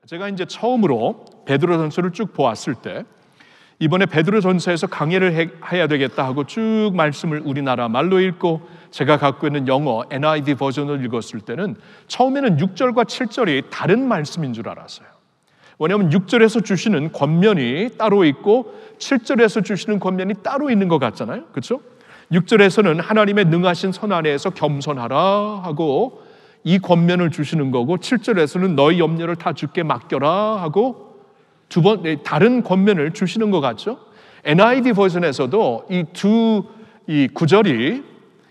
제가 이제 처음으로 베드로전서를 쭉 보았을 때 이번에 베드로전서에서 강의를 해야 되겠다 하고 쭉 말씀을 우리나라 말로 읽고 제가 갖고 있는 영어 NIV 버전을 읽었을 때는 처음에는 6절과 7절이 다른 말씀인 줄 알았어요. 왜냐하면 6절에서 주시는 권면이 따로 있고 7절에서 주시는 권면이 따로 있는 것 같잖아요. 그렇죠? 6절에서는 하나님의 능하신 선 아래에서 겸손하라 하고 이 권면을 주시는 거고 7절에서는 너희 염려를 다 주께 맡겨라 하고 두 번 다른 권면을 주시는 것 같죠? NIV 버전에서도 이 구절이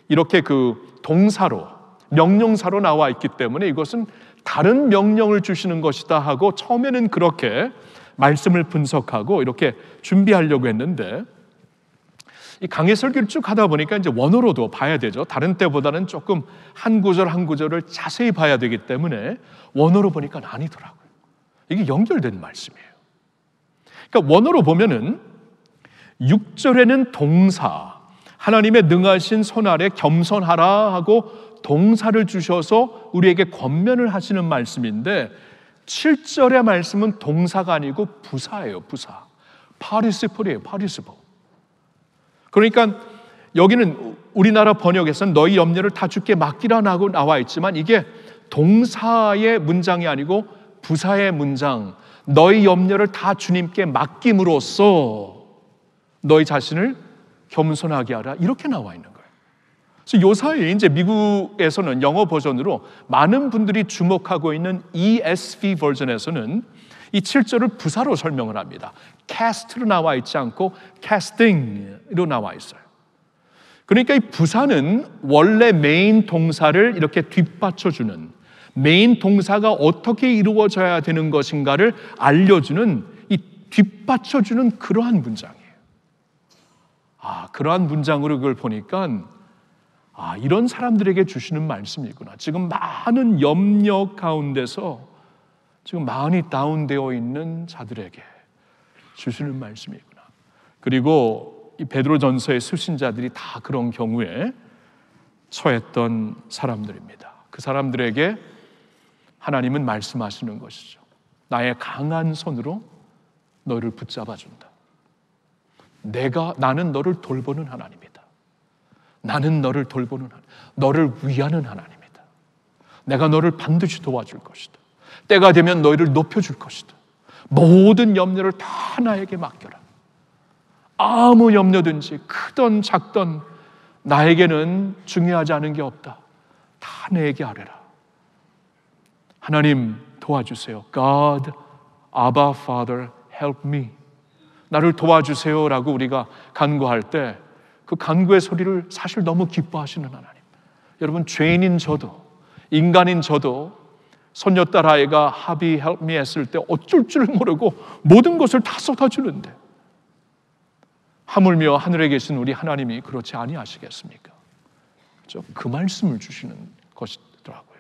이렇게 그 동사로 명령사로 나와 있기 때문에 이것은 다른 명령을 주시는 것이다 하고 처음에는 그렇게 말씀을 분석하고 이렇게 준비하려고 했는데 이 강해 설교를 쭉 하다 보니까 이제 원어로도 봐야 되죠. 다른 때보다는 조금 한 구절 한 구절을 자세히 봐야 되기 때문에 원어로 보니까 아니더라고요. 이게 연결된 말씀이에요. 그러니까 원어로 보면은 6절에는 동사, 하나님의 능하신 손 아래 겸손하라 하고 동사를 주셔서 우리에게 권면을 하시는 말씀인데 7절의 말씀은 동사가 아니고 부사예요. 부사. 파리시플이에요. 파리시플. 그러니까 여기는 우리나라 번역에서는 너희 염려를 다 주께 맡기라고 나와 있지만 이게 동사의 문장이 아니고 부사의 문장, 너희 염려를 다 주님께 맡김으로써 너희 자신을 겸손하게 하라 이렇게 나와 있는 거예요. 그래서 요 사이에 이제 미국에서는 영어 버전으로 많은 분들이 주목하고 있는 ESV 버전에서는 이 7절을 부사로 설명을 합니다. cast로 나와 있지 않고 casting으로 나와 있어요. 그러니까 이 부사는 원래 메인 동사를 이렇게 뒷받쳐주는 메인 동사가 어떻게 이루어져야 되는 것인가를 알려주는 이 뒷받쳐주는 그러한 문장이에요. 그러한 문장으로 그걸 보니까 이런 사람들에게 주시는 말씀이구나. 지금 많은 염려 가운데서 지금 많이 다운되어 있는 자들에게 주시는 말씀이구나. 그리고 이 베드로전서의 수신자들이 다 그런 경우에 처했던 사람들입니다. 그 사람들에게 하나님은 말씀하시는 것이죠. 나의 강한 손으로 너를 붙잡아 준다. 나는 너를 돌보는 하나님이다. 나는 너를 돌보는 하나님, 너를 위하는 하나님이다. 내가 너를 반드시 도와줄 것이다. 때가 되면 너희를 높여줄 것이다. 모든 염려를 다 나에게 맡겨라. 아무 염려든지 크던 작던 나에게는 중요하지 않은 게 없다. 다 내게 아뢰라. 하나님 도와주세요. God, Abba, Father, help me. 나를 도와주세요라고 우리가 간구할 때 그 간구의 소리를 사실 너무 기뻐하시는 하나님. 여러분, 죄인인 저도, 인간인 저도 손녀딸 아이가 하비 help me 했을 때 어쩔 줄 모르고 모든 것을 다 쏟아주는데 하물며 하늘에 계신 우리 하나님이 그렇지 아니하시겠습니까? 그렇죠? 그 말씀을 주시는 것이더라고요.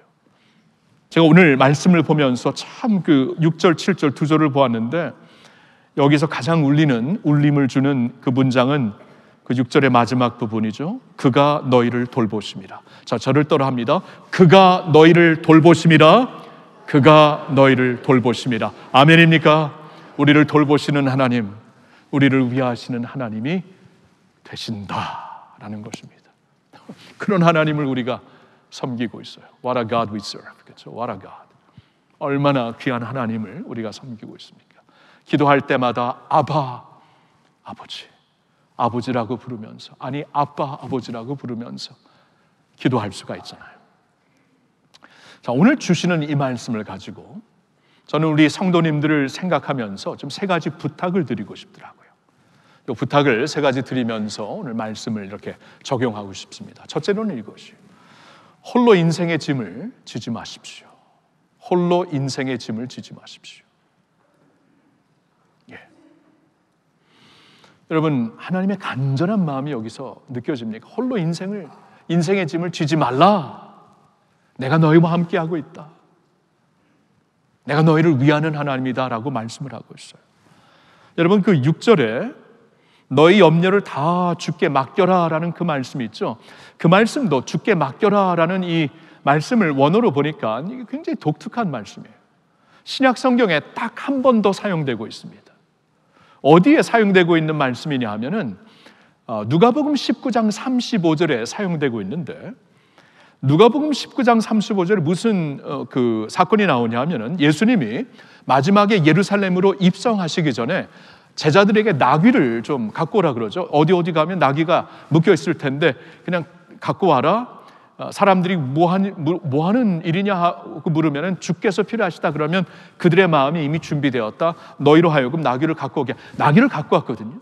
제가 오늘 말씀을 보면서 참 그 6절, 7절 두 절을 보았는데 여기서 가장 울림을 주는 그 문장은 그 6절의 마지막 부분이죠. 그가 너희를 돌보심이라. 자, 저를 따라 합니다. 그가 너희를 돌보심이라. 그가 너희를 돌보심이라. 아멘입니까? 우리를 돌보시는 하나님, 우리를 위하시는 하나님이 되신다라는 것입니다. 그런 하나님을 우리가 섬기고 있어요. What a God we serve. 그렇죠? What a God. 얼마나 귀한 하나님을 우리가 섬기고 있습니까? 기도할 때마다 아바, 아버지, 아버지라고 부르면서, 아니 아빠, 아버지라고 부르면서 기도할 수가 있잖아요. 자, 오늘 주시는 이 말씀을 가지고 저는 우리 성도님들을 생각하면서 좀 세 가지 부탁을 드리고 싶더라고요. 이 부탁을 세 가지 드리면서 오늘 말씀을 이렇게 적용하고 싶습니다. 첫째로는 이것이에요. 홀로 인생의 짐을 지지 마십시오. 홀로 인생의 짐을 지지 마십시오. 여러분, 하나님의 간절한 마음이 여기서 느껴집니까? 홀로 인생의 짐을 지지 말라. 내가 너희와 함께하고 있다. 내가 너희를 위하는 하나님이다 라고 말씀을 하고 있어요. 여러분, 그 6절에 너희 염려를 다 주께 맡겨라 라는 그 말씀이 있죠. 그 말씀도 주께 맡겨라 라는 이 말씀을 원어로 보니까 이게 굉장히 독특한 말씀이에요. 신약 성경에 딱 한 번 더 사용되고 있습니다. 어디에 사용되고 있는 말씀이냐 하면은 누가복음 19장 35절에 사용되고 있는데, 누가복음 19장 35절에 무슨 그 사건이 나오냐 하면은 예수님이 마지막에 예루살렘으로 입성하시기 전에 제자들에게 나귀를 좀 갖고 오라 그러죠. 어디 가면 나귀가 묶여 있을 텐데 그냥 갖고 와라. 사람들이 뭐 하는 일이냐 하고 물으면 주께서 필요하시다 그러면 그들의 마음이 이미 준비되었다. 너희로 하여금 나귀를 갖고 오게. 나귀를 갖고 왔거든요.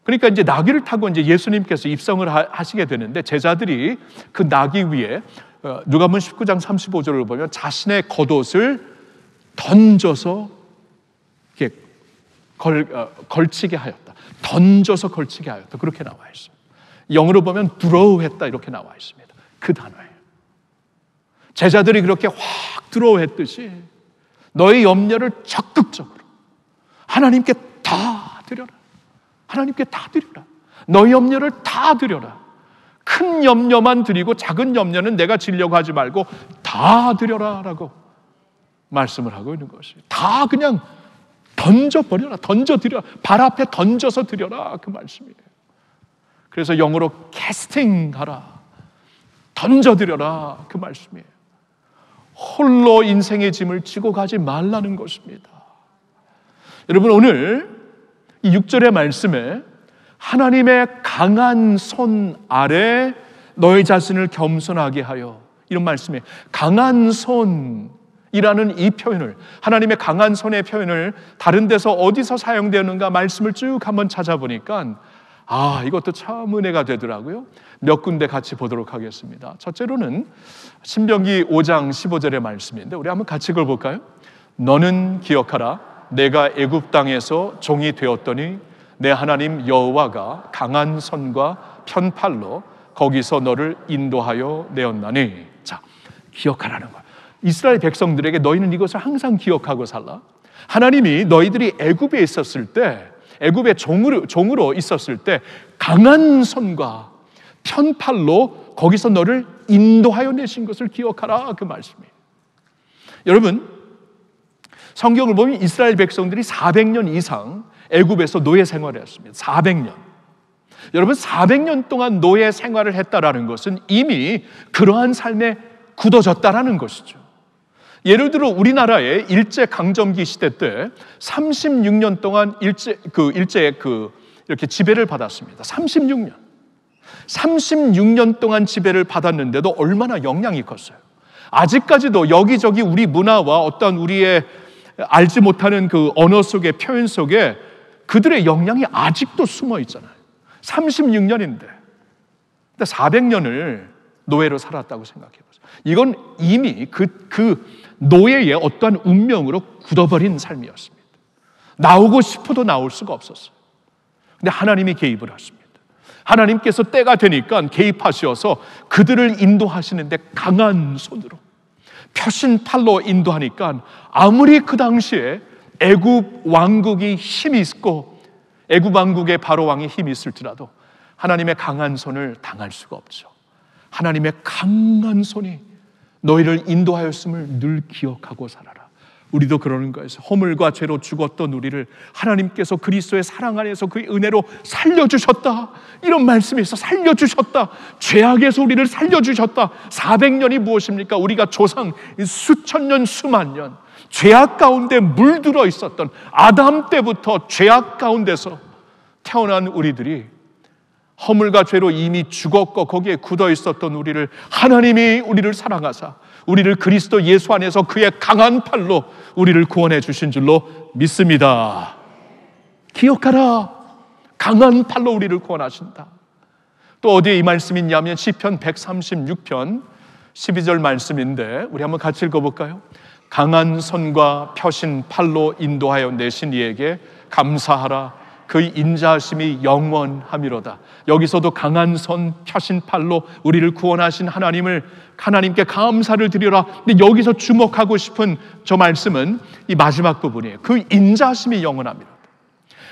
그러니까 이제 나귀를 타고 이제 예수님께서 입성을 하시게 되는데, 제자들이 그 나귀 위에 누가복음 19장 35절을 보면 자신의 겉옷을 던져서 이렇게 걸치게 하였다. 던져서 걸치게 하였다. 그렇게 나와 있습니다. 영어로 보면 드로우했다 이렇게 나와 있습니다. 그 단어예요. 제자들이 그렇게 확 드로우했듯이 너의 염려를 적극적으로 하나님께 다 드려라. 하나님께 다 드려라. 너의 염려를 다 드려라. 큰 염려만 드리고 작은 염려는 내가 지려고 하지 말고 다 드려라 라고 말씀을 하고 있는 것이에요. 다 그냥 던져버려라. 던져드려라. 발 앞에 던져서 드려라. 그 말씀이에요. 그래서 영어로 캐스팅하라. 던져드려라. 그 말씀이에요. 홀로 인생의 짐을 지고 가지 말라는 것입니다. 여러분, 오늘 이 6절의 말씀에 하나님의 강한 손 아래 너의 자신을 겸손하게 하여, 이런 말씀에 강한 손이라는 이 표현을, 하나님의 강한 손의 표현을 다른 데서 어디서 사용되는가 말씀을 쭉 한번 찾아보니까 이것도 참 은혜가 되더라고요. 몇 군데 같이 보도록 하겠습니다. 첫째로는 신명기 5장 15절의 말씀인데 우리 한번 같이 그걸 볼까요? 너는 기억하라. 내가 애굽 땅에서 종이 되었더니 내 하나님 여호와가 강한 손과 편팔로 거기서 너를 인도하여 내었나니. 자, 기억하라는 거야. 이스라엘 백성들에게 너희는 이것을 항상 기억하고 살라. 하나님이 너희들이 애굽에 있었을 때, 애굽의 종으로 있었을 때 강한 손과 편팔로 거기서 너를 인도하여 내신 것을 기억하라. 그 말씀이에요. 여러분, 성경을 보면 이스라엘 백성들이 400년 이상 애굽에서 노예 생활을 했습니다. 400년. 여러분, 400년 동안 노예 생활을 했다라는 것은 이미 그러한 삶에 굳어졌다라는 것이죠. 예를 들어 우리나라의 일제 강점기 시대 때 36년 동안 이렇게 지배를 받았습니다. 36년 동안 지배를 받았는데도 얼마나 영향이 컸어요. 아직까지도 여기저기 우리 문화와 어떤 우리의 알지 못하는 그 언어 속의 표현 속에 그들의 영향이 아직도 숨어 있잖아요. 36년인데 400년을 노예로 살았다고 생각해 보세요. 이건 이미 그 노예의 어떠한 운명으로 굳어버린 삶이었습니다. 나오고 싶어도 나올 수가 없었어요. 근데 하나님이 개입을 하십니다. 하나님께서 때가 되니까 개입하셔서 그들을 인도하시는데 강한 손으로 표신팔로 인도하니까 아무리 그 당시에 애굽 왕국이 힘이 있고 애굽 왕국의 바로 왕이 힘이 있을지라도 하나님의 강한 손을 당할 수가 없죠. 하나님의 강한 손이 너희를 인도하였음을 늘 기억하고 살아라. 우리도 그러는 거예요. 허물과 죄로 죽었던 우리를 하나님께서 그리스도의 사랑 안에서 그의 은혜로 살려주셨다. 이런 말씀이 있어. 살려주셨다. 죄악에서 우리를 살려주셨다. 400년이 무엇입니까? 우리가 조상 수천 년 수만 년 죄악 가운데 물들어 있었던 아담 때부터 죄악 가운데서 태어난 우리들이 허물과 죄로 이미 죽었고 거기에 굳어 있었던 우리를 하나님이 우리를 사랑하사 우리를 그리스도 예수 안에서 그의 강한 팔로 우리를 구원해 주신 줄로 믿습니다. 기억하라. 강한 팔로 우리를 구원하신다. 또 어디에 이 말씀이 있냐면 시편 136편 12절 말씀인데 우리 한번 같이 읽어볼까요? 강한 손과 펴신 팔로 인도하여 내신 이에게 감사하라. 그의 인자하심이 영원함이로다. 여기서도 강한 손 펴신 팔로 우리를 구원하신 하나님께 감사를 드리라. 근데 여기서 주목하고 싶은 저 말씀은 이 마지막 부분이에요. 그 인자하심이 영원함이로다.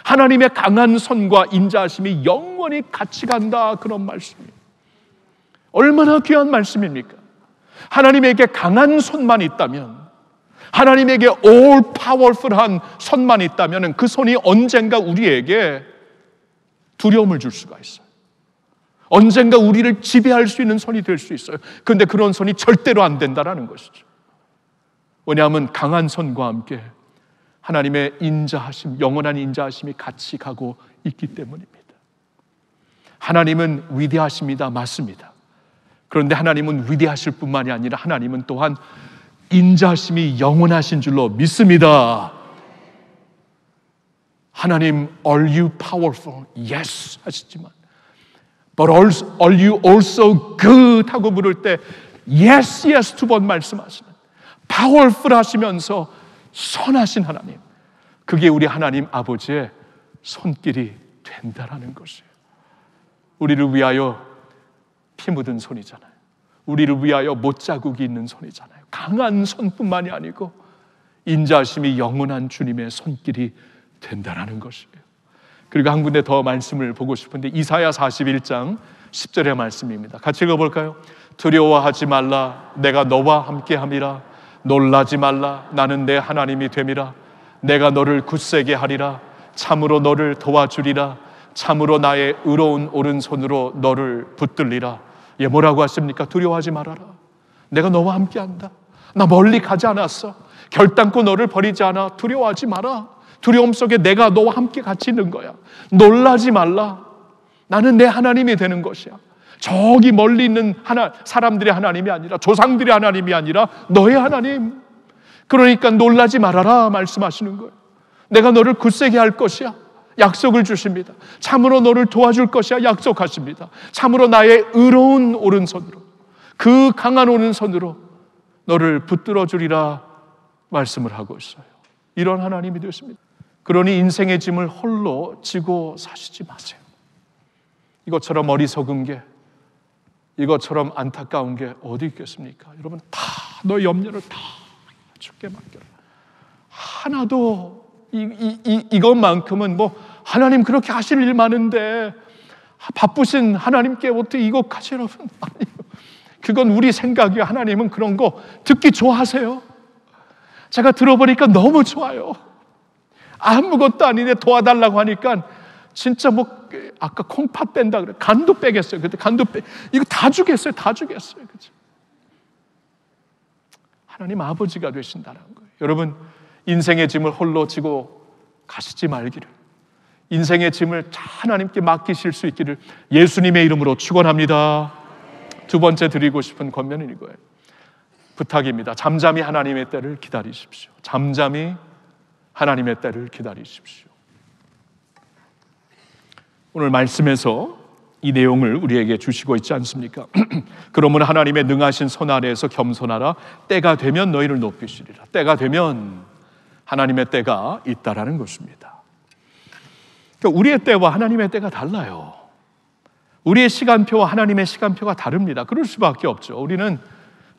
하나님의 강한 손과 인자하심이 영원히 같이 간다. 그런 말씀이에요. 얼마나 귀한 말씀입니까? 하나님에게 강한 손만 있다면, 하나님에게 all powerful한 손만 있다면 그 손이 언젠가 우리에게 두려움을 줄 수가 있어요. 언젠가 우리를 지배할 수 있는 손이 될 수 있어요. 그런데 그런 손이 절대로 안 된다는 것이죠. 왜냐하면 강한 손과 함께 하나님의 인자하심, 영원한 인자하심이 같이 가고 있기 때문입니다. 하나님은 위대하십니다. 맞습니다. 그런데 하나님은 위대하실 뿐만이 아니라 하나님은 또한 인자하심이 영원하신 줄로 믿습니다. 하나님, are you powerful? Yes 하시지만 But are you also good? 하고 물을 때 Yes, yes 두 번 말씀하시는 powerful 하시면서 선하신 하나님, 그게 우리 하나님 아버지의 손길이 된다라는 것이에요. 우리를 위하여 피 묻은 손이잖아요. 우리를 위하여 못자국이 있는 손이잖아요. 강한 손뿐만이 아니고 인자하심이 영원한 주님의 손길이 된다라는 것이에요. 그리고 한 군데 더 말씀을 보고 싶은데 이사야 41장 10절의 말씀입니다. 같이 읽어볼까요? 두려워하지 말라, 내가 너와 함께함이라. 놀라지 말라, 나는 내 하나님이 됨이라. 내가 너를 굳세게 하리라. 참으로 너를 도와주리라. 참으로 나의 의로운 오른손으로 너를 붙들리라. 예, 뭐라고 하십니까? 두려워하지 말아라. 내가 너와 함께한다. 나 멀리 가지 않았어. 결단코 너를 버리지 않아. 두려워하지 마라. 두려움 속에 내가 너와 함께 같이 있는 거야. 놀라지 말라. 나는 내 하나님이 되는 것이야. 저기 멀리 있는 사람들의 하나님이 아니라, 조상들의 하나님이 아니라 너의 하나님. 그러니까 놀라지 말아라 말씀하시는 거예요. 내가 너를 굳세게 할 것이야. 약속을 주십니다. 참으로 너를 도와줄 것이야. 약속하십니다. 참으로 나의 의로운 오른손으로, 그 강한 오른손으로 너를 붙들어 주리라 말씀을 하고 있어요. 이런 하나님이 되십니다. 그러니 인생의 짐을 홀로 지고 사시지 마세요. 이것처럼 어리석은 게, 이것처럼 안타까운 게 어디 있겠습니까? 여러분, 다 너의 염려를 다 주께 맡겨라. 하나도 이것만큼은 뭐 하나님 그렇게 하실 일 많은데 바쁘신 하나님께 어떻게 이것까지, 여러분, 아니요. 그건 우리 생각이에요. 하나님은 그런 거 듣기 좋아하세요. 제가 들어보니까 너무 좋아요. 아무것도 아닌데 도와달라고 하니까 진짜 뭐 아까 콩팥 뺀다 그래, 간도 빼겠어요. 그때 간도 이거 다 주겠어요. 다 주겠어요. 그렇죠? 하나님 아버지가 되신다는 거예요. 여러분, 인생의 짐을 홀로 지고 가시지 말기를, 인생의 짐을 하나님께 맡기실 수 있기를 예수님의 이름으로 축원합니다. 두 번째 드리고 싶은 권면은 이거예요. 부탁입니다. 잠잠히 하나님의 때를 기다리십시오. 잠잠히 하나님의 때를 기다리십시오. 오늘 말씀에서 이 내용을 우리에게 주시고 있지 않습니까? 그러므로 하나님의 능하신 손 아래에서 겸손하라. 때가 되면 너희를 높이시리라. 때가 되면 하나님의 때가 있다라는 것입니다. 그러니까 우리의 때와 하나님의 때가 달라요. 우리의 시간표와 하나님의 시간표가 다릅니다. 그럴 수밖에 없죠. 우리는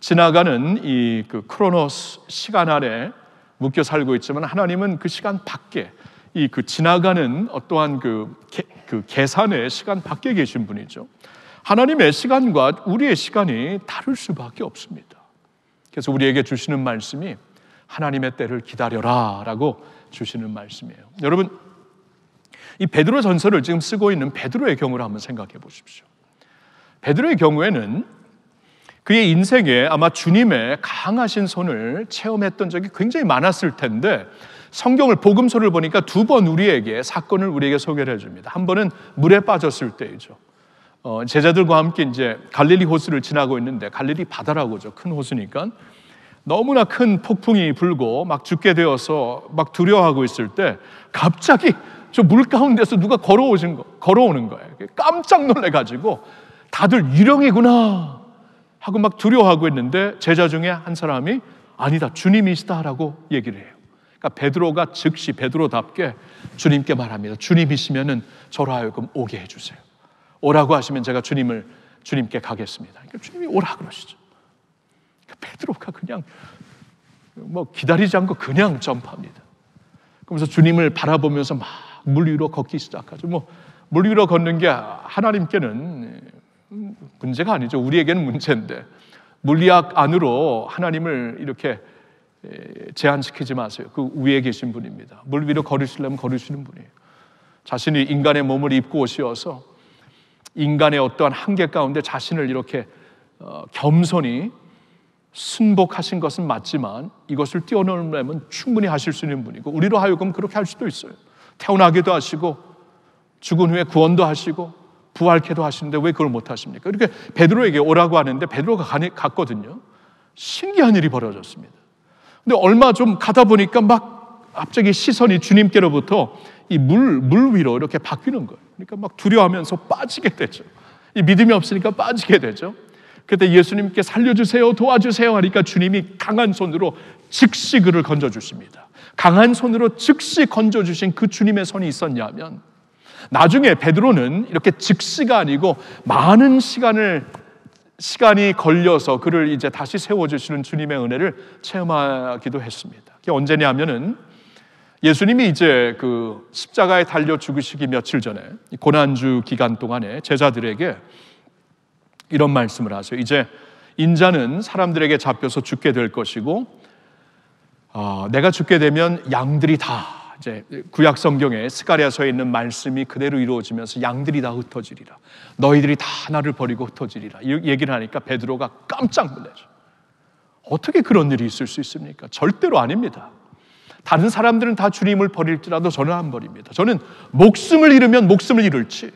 지나가는 이 크로노스 시간 안에 묶여 살고 있지만 하나님은 그 시간 밖에, 그 지나가는 어떠한 그 계산의 시간 밖에 계신 분이죠. 하나님의 시간과 우리의 시간이 다를 수밖에 없습니다. 그래서 우리에게 주시는 말씀이 하나님의 때를 기다려라 라고 주시는 말씀이에요. 여러분, 이 베드로 전서를 지금 쓰고 있는 베드로의 경우를 한번 생각해 보십시오. 베드로의 경우에는 그의 인생에 아마 주님의 강하신 손을 체험했던 적이 굉장히 많았을 텐데, 성경을 복음서를 보니까 두 번 우리에게 사건을 우리에게 소개를 해줍니다. 한 번은 물에 빠졌을 때이죠. 제자들과 함께 이제 갈릴리 호수를 지나고 있는데, 갈릴리 바다라고죠. 큰 호수니까. 너무나 큰 폭풍이 불고 막 죽게 되어서 막 두려워하고 있을 때 갑자기 저 물 가운데서 누가 걸어오는 거예요. 깜짝 놀래가지고 다들 유령이구나 하고 막 두려워하고 있는데, 제자 중에 한 사람이 아니다, 주님이시다라고 얘기를 해요. 그러니까 베드로가 즉시 베드로답게 주님께 말합니다. 주님이시면은 저로 하여금 오게 해주세요. 오라고 하시면 제가 주님께 가겠습니다. 그러니까 주님이 오라 그러시죠. 그러니까 베드로가 그냥 뭐 기다리지 않고 그냥 점프합니다. 그러면서 주님을 바라보면서 막 물 위로 걷기 시작하죠. 뭐 물 위로 걷는 게 하나님께는 문제가 아니죠. 우리에게는 문제인데, 물리학 안으로 하나님을 이렇게 제한시키지 마세요. 그 위에 계신 분입니다. 물 위로 걸으시려면 걸으시는 분이에요. 자신이 인간의 몸을 입고 오시어서 인간의 어떠한 한계 가운데 자신을 이렇게 겸손히 순복하신 것은 맞지만 이것을 뛰어넘으려면 충분히 하실 수 있는 분이고, 우리로 하여금 그렇게 할 수도 있어요. 태어나기도 하시고 죽은 후에 구원도 하시고 부활케도 하시는데 왜 그걸 못 하십니까? 이렇게 베드로에게 오라고 하는데 베드로가 갔거든요. 신기한 일이 벌어졌습니다. 근데 얼마 좀 가다 보니까 막 갑자기 시선이 주님께로부터 이 물 위로 이렇게 바뀌는 거예요. 그러니까 막 두려워하면서 빠지게 되죠. 이 믿음이 없으니까 빠지게 되죠. 그때 예수님께 살려주세요, 도와주세요 하니까 주님이 강한 손으로 즉시 그를 건져주십니다. 강한 손으로 즉시 건져주신 그 주님의 손이 있었냐면, 나중에 베드로는 이렇게 즉시가 아니고 많은 시간이 걸려서 그를 이제 다시 세워주시는 주님의 은혜를 체험하기도 했습니다. 그게 언제냐면은 예수님이 이제 그 십자가에 달려 죽으시기 며칠 전에 고난주 기간 동안에 제자들에게 이런 말씀을 하세요. 이제 인자는 사람들에게 잡혀서 죽게 될 것이고, 내가 죽게 되면 양들이 다, 이제 구약 성경에 스가랴서에 있는 말씀이 그대로 이루어지면서 양들이 다 흩어지리라. 너희들이 다 나를 버리고 흩어지리라. 이 얘기를 하니까 베드로가 깜짝 놀라죠. 어떻게 그런 일이 있을 수 있습니까? 절대로 아닙니다. 다른 사람들은 다 주님을 버릴지라도 저는 안 버립니다. 저는 목숨을 잃으면 목숨을 잃을지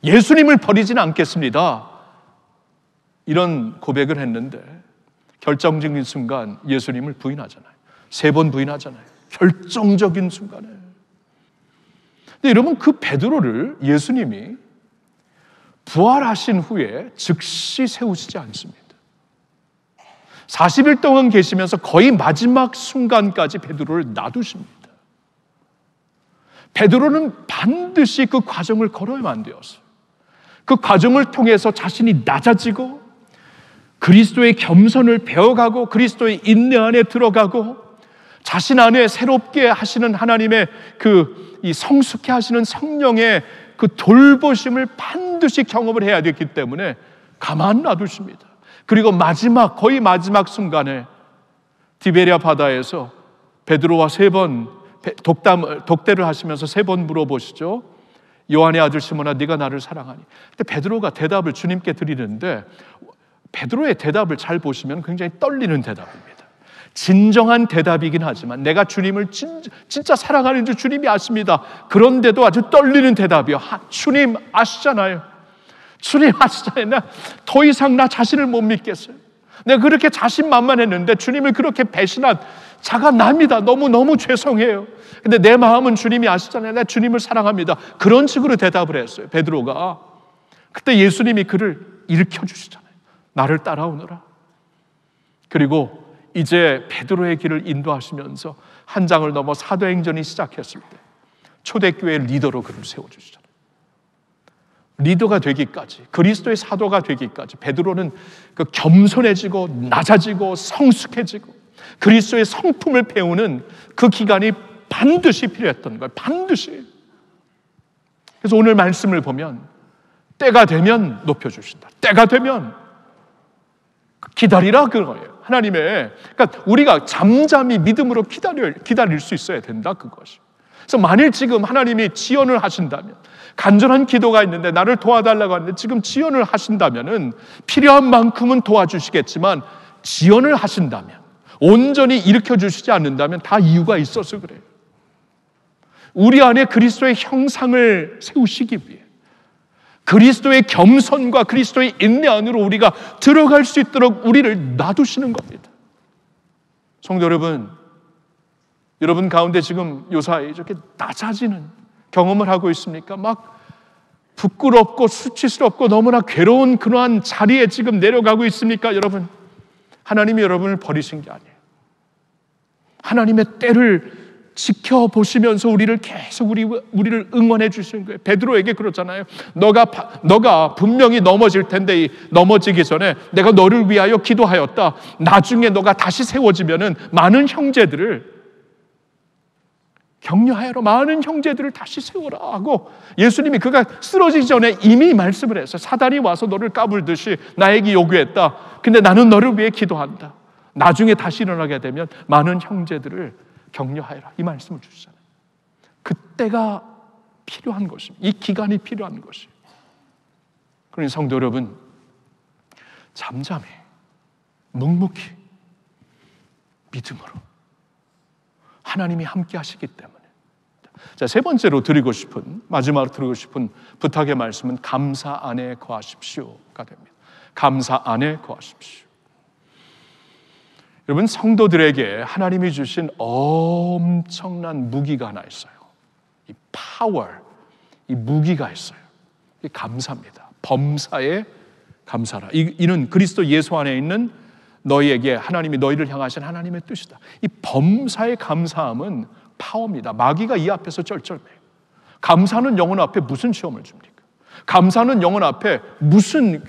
예수님을 버리지는 않겠습니다. 이런 고백을 했는데 결정적인 순간 예수님을 부인하잖아요. 3번 부인하잖아요. 결정적인 순간에. 근데 여러분, 그 베드로를 예수님이 부활하신 후에 즉시 세우시지 않습니다. 40일 동안 계시면서 거의 마지막 순간까지 베드로를 놔두십니다. 베드로는 반드시 그 과정을 걸어야만 되었어요. 그 과정을 통해서 자신이 낮아지고 그리스도의 겸손을 배워가고 그리스도의 인내 안에 들어가고 자신 안에 새롭게 하시는 하나님의 이 성숙해 하시는 성령의 그 돌보심을 반드시 경험을 해야 되기 때문에 가만 놔두십니다. 그리고 거의 마지막 순간에 디베랴 바다에서 베드로와 3번 독대를 하시면서 3번 물어보시죠. 요한의 아들 시몬아, 네가 나를 사랑하니? 근데 베드로가 대답을 주님께 드리는데, 베드로의 대답을 잘 보시면 굉장히 떨리는 대답입니다. 진정한 대답이긴 하지만 내가 주님을 진짜 사랑하는 줄 주님이 아십니다. 그런데도 아주 떨리는 대답이요. 주님 아시잖아요. 주님 아시잖아요. 더 이상 나 자신을 못 믿겠어요. 내가 그렇게 자신만만했는데 주님을 그렇게 배신한 자가 납니다. 너무 죄송해요. 근데 내 마음은 주님이 아시잖아요. 내가 주님을 사랑합니다. 그런 식으로 대답을 했어요, 베드로가. 그때 예수님이 그를 일으켜 주시잖아요. 나를 따라오너라. 그리고 이제 베드로의 길을 인도하시면서 한 장을 넘어 사도행전이 시작했을 때 초대교회 리더로 그를 세워주시잖아요. 리더가 되기까지, 그리스도의 사도가 되기까지 베드로는 그 겸손해지고 낮아지고 성숙해지고 그리스도의 성품을 배우는 그 기간이 반드시 필요했던 거예요. 반드시. 그래서 오늘 말씀을 보면 때가 되면 높여주신다. 때가 되면 기다리라 그거예요. 하나님의, 그러니까 우리가 잠잠히 믿음으로 기다릴 수 있어야 된다, 그것이. 그래서 만일 지금 하나님이 지원을 하신다면, 간절한 기도가 있는데 나를 도와달라고 하는데 지금 지원을 하신다면은 필요한 만큼은 도와주시겠지만, 지원을 하신다면, 온전히 일으켜 주시지 않는다면 다 이유가 있어서 그래요. 우리 안에 그리스도의 형상을 세우시기 위해, 그리스도의 겸손과 그리스도의 인내 안으로 우리가 들어갈 수 있도록 우리를 놔두시는 겁니다. 성도 여러분, 여러분 가운데 지금 요사이 이렇게 낮아지는 경험을 하고 있습니까? 막 부끄럽고 수치스럽고 너무나 괴로운 그러한 자리에 지금 내려가고 있습니까? 여러분, 하나님이 여러분을 버리신 게 아니에요. 하나님의 때를 지켜보시면서 우리를 계속 우리를 응원해 주시는 거예요. 베드로에게 그렇잖아요. 너가 분명히 넘어질 텐데 넘어지기 전에 내가 너를 위하여 기도하였다. 나중에 너가 다시 세워지면은 많은 형제들을 격려하여라. 많은 형제들을 다시 세워라 하고 예수님이 그가 쓰러지기 전에 이미 말씀을 했어요. 사단이 와서 너를 까불듯이 나에게 요구했다. 근데 나는 너를 위해 기도한다. 나중에 다시 일어나게 되면 많은 형제들을 격려하여라, 이 말씀을 주시잖아요. 그때가 필요한 것입니다. 이 기간이 필요한 것이에요. 그러니 성도 여러분, 잠잠히 묵묵히 믿음으로 하나님이 함께 하시기 때문에. 자, 세 번째로 마지막으로 드리고 싶은 부탁의 말씀은 감사 안에 거하십시오가 됩니다. 감사 안에 거하십시오. 여러분, 성도들에게 하나님이 주신 엄청난 무기가 하나 있어요. 이 파워, 이 무기가 있어요. 이 감사입니다. 범사에 감사라. 이는 그리스도 예수 안에 있는 너희에게 하나님이 너희를 향하신 하나님의 뜻이다. 이 범사의 감사함은 파워입니다. 마귀가 이 앞에서 쩔쩔매요. 감사는 영혼 앞에 무슨 시험을 줍니까? 감사는 영혼 앞에 무슨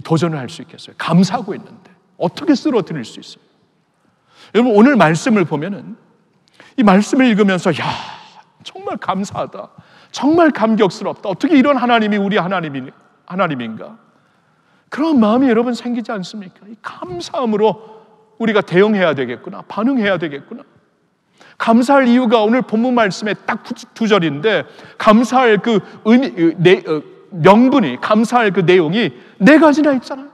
도전을 할 수 있겠어요? 감사하고 있는데 어떻게 쓰러뜨릴 수 있어요? 여러분, 오늘 말씀을 보면은 이 말씀을 읽으면서 정말 감사하다, 정말 감격스럽다, 어떻게 이런 하나님이 우리 하나님인가, 그런 마음이 여러분 생기지 않습니까? 이 감사함으로 우리가 대응해야 되겠구나, 반응해야 되겠구나. 감사할 이유가 오늘 본문 말씀에 딱 두 절인데, 감사할 그 명분이, 감사할 그 내용이 네 가지나 있잖아요.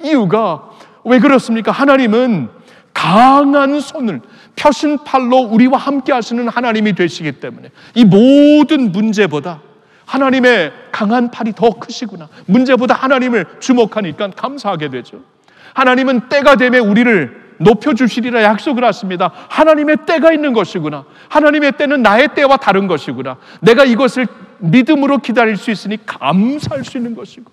이유가 왜 그렇습니까? 하나님은 강한 손을 펴신 팔로 우리와 함께 하시는 하나님이 되시기 때문에 이 모든 문제보다 하나님의 강한 팔이 더 크시구나, 문제보다 하나님을 주목하니까 감사하게 되죠. 하나님은 때가 되면 우리를 높여주시리라 약속을 하십니다. 하나님의 때가 있는 것이구나, 하나님의 때는 나의 때와 다른 것이구나, 내가 이것을 믿음으로 기다릴 수 있으니 감사할 수 있는 것이고,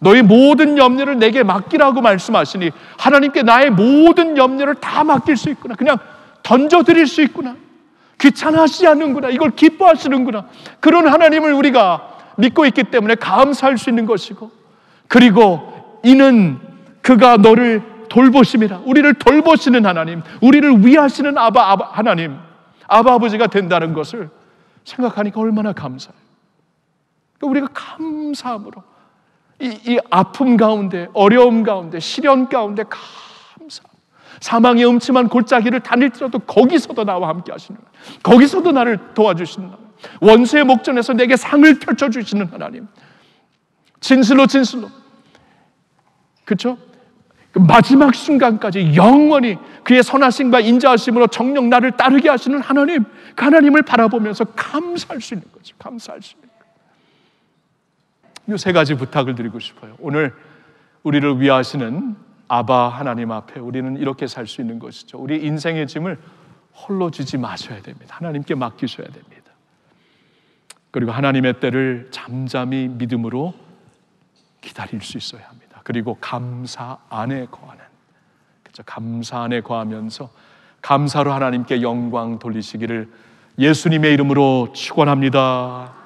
너희 모든 염려를 내게 맡기라고 말씀하시니 하나님께 나의 모든 염려를 다 맡길 수 있구나, 그냥 던져드릴 수 있구나, 귀찮아하시지 않는구나, 이걸 기뻐하시는구나, 그런 하나님을 우리가 믿고 있기 때문에 감사할 수 있는 것이고, 그리고 이는 그가 너를 돌보심이라, 우리를 돌보시는 하나님, 우리를 위하시는 하나님, 아버지가 된다는 것을 생각하니까 얼마나 감사해요. 우리가 감사함으로 이 아픔 가운데, 어려움 가운데, 시련 가운데 감사, 사망의 음침한 골짜기를 다닐지라도 거기서도 나와 함께 하시는 하나님, 거기서도 나를 도와주시는 하나님, 원수의 목전에서 내게 상을 펼쳐주시는 하나님, 진실로 그렇죠? 마지막 순간까지 영원히 그의 선하심과 인자하심으로 정녕 나를 따르게 하시는 하나님, 그 하나님을 바라보면서 감사할 수 있는 거죠. 감사할 수 있는 거죠. 이 세 가지 부탁을 드리고 싶어요. 오늘 우리를 위하시는 아바 하나님 앞에 우리는 이렇게 살 수 있는 것이죠. 우리 인생의 짐을 홀로 지지 마셔야 됩니다. 하나님께 맡기셔야 됩니다. 그리고 하나님의 때를 잠잠히 믿음으로 기다릴 수 있어야 합니다. 그리고 감사 안에 거하는, 그렇죠? 감사 안에 거하면서 감사로 하나님께 영광 돌리시기를 예수님의 이름으로 축원합니다.